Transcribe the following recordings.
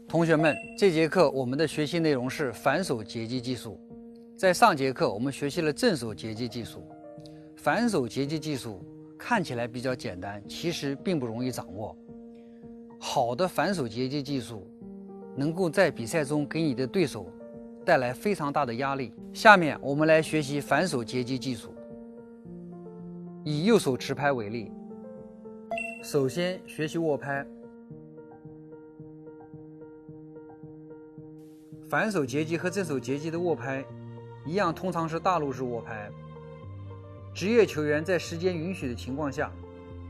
同学们，这节课我们的学习内容是反手截击技术。在上节课我们学习了正手截击技术。反手截击技术看起来比较简单，其实并不容易掌握。好的反手截击技术能够在比赛中给你的对手带来非常大的压力。下面我们来学习反手截击技术。以右手持拍为例，首先学习握拍。反手截击和正手截击的握拍一样，通常是大陆式握拍。职业球员在时间允许的情况下，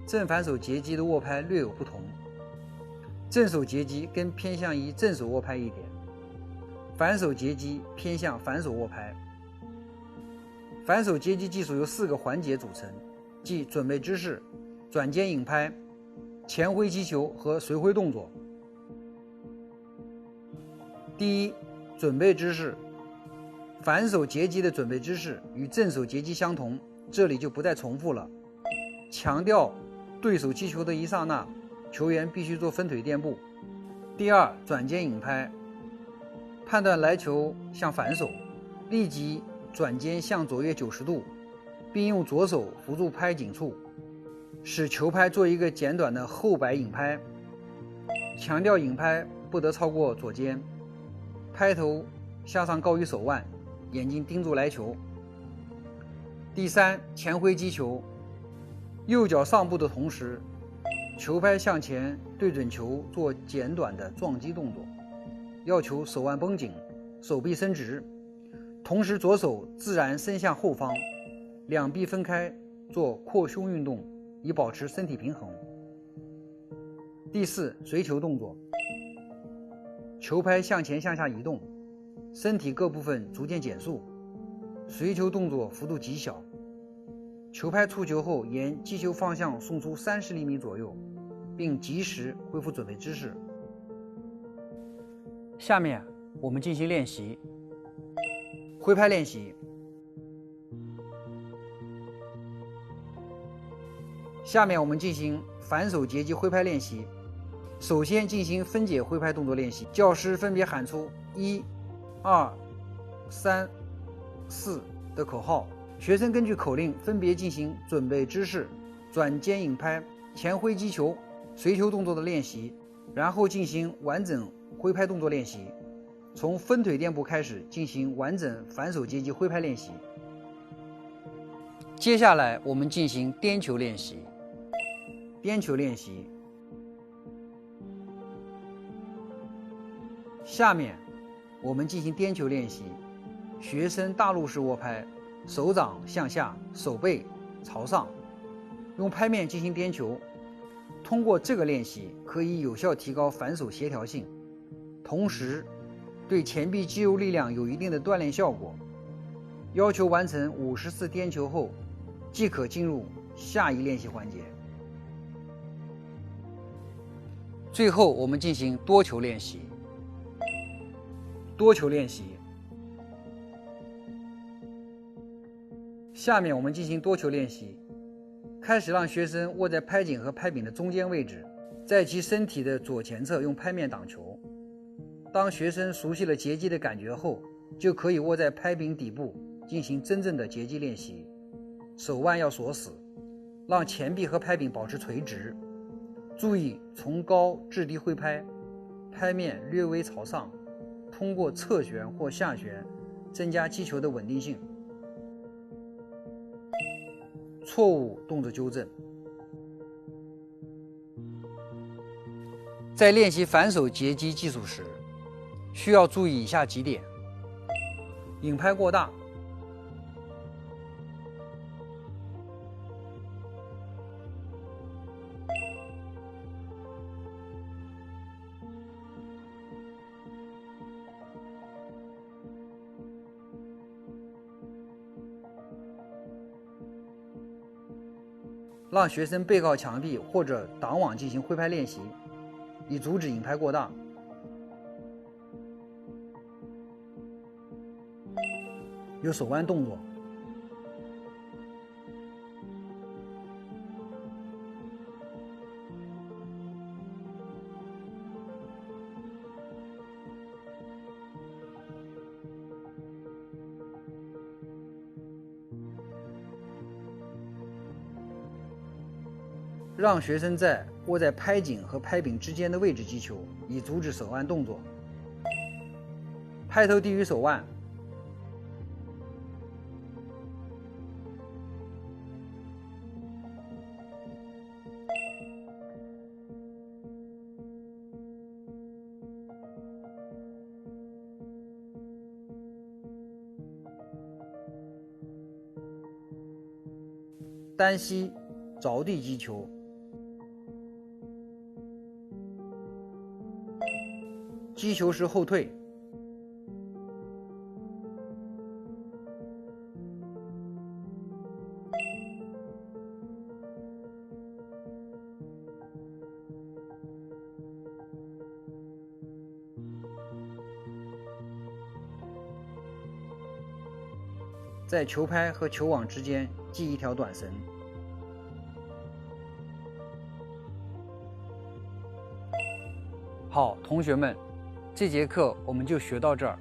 正反手截击的握拍略有不同。正手截击更偏向于正手握拍一点，反手截击偏向反手握拍。反手截击技术由4个环节组成，即准备姿势、转肩引拍、前挥击球和随挥动作。第一，准备姿势。反手截击的准备姿势与正手截击相同，这里就不再重复了。强调对手击球的一刹那，球员必须做分腿垫步。第二，转肩引拍。判断来球向反手，立即转肩向左约90度，并用左手扶住拍颈处，使球拍做一个简短的后摆引拍。强调引拍不得超过左肩，拍头向上高于手腕，眼睛盯住来球。第三，前挥击球。右脚上步的同时，球拍向前对准球做简短的撞击动作，要求手腕绷紧，手臂伸直，同时左手自然伸向后方，两臂分开做扩胸运动，以保持身体平衡。第四，随球动作。球拍向前向下移动，身体各部分逐渐减速，随球动作幅度极小。球拍触球后沿击球方向送出30厘米左右，并及时恢复准备姿势。下面我们进行练习。挥拍练习。下面我们进行反手截击挥拍练习。首先进行分解挥拍动作练习，教师分别喊出1、2、3、4的口号，学生根据口令分别进行准备姿势、转肩引拍、前挥击球、随球动作的练习，然后进行完整挥拍动作练习。从分腿垫步开始进行完整反手截击挥拍练习。接下来我们进行颠球练习。颠球练习。下面我们进行颠球练习。学生大陆式握拍，手掌向下，手背朝上，用拍面进行颠球。通过这个练习可以有效提高反手协调性，同时对前臂肌肉力量有一定的锻炼效果。要求完成50次颠球后即可进入下一练习环节。最后我们进行多球练习。多球练习。下面我们进行多球练习。开始让学生握在拍颈和拍柄的中间位置，在其身体的左前侧用拍面挡球。当学生熟悉了截击的感觉后，就可以握在拍柄底部进行真正的截击练习。手腕要锁死，让前臂和拍柄保持垂直。注意从高至低挥拍，拍面略微朝上，通过侧旋或下旋增加击球的稳定性。错误动作纠正。在练习反手截击技术时，需要注意以下几点：引拍过大，让学生背靠墙壁或者挡网进行挥拍练习，以阻止引拍过大。有手腕动作，让学生在握在拍颈和拍柄之间的位置击球，以阻止手腕动作。拍头低于手腕。单膝着地击球。击球时后退。在球拍和球网之间系一条短绳。好，同学们，这节课我们就学到这儿。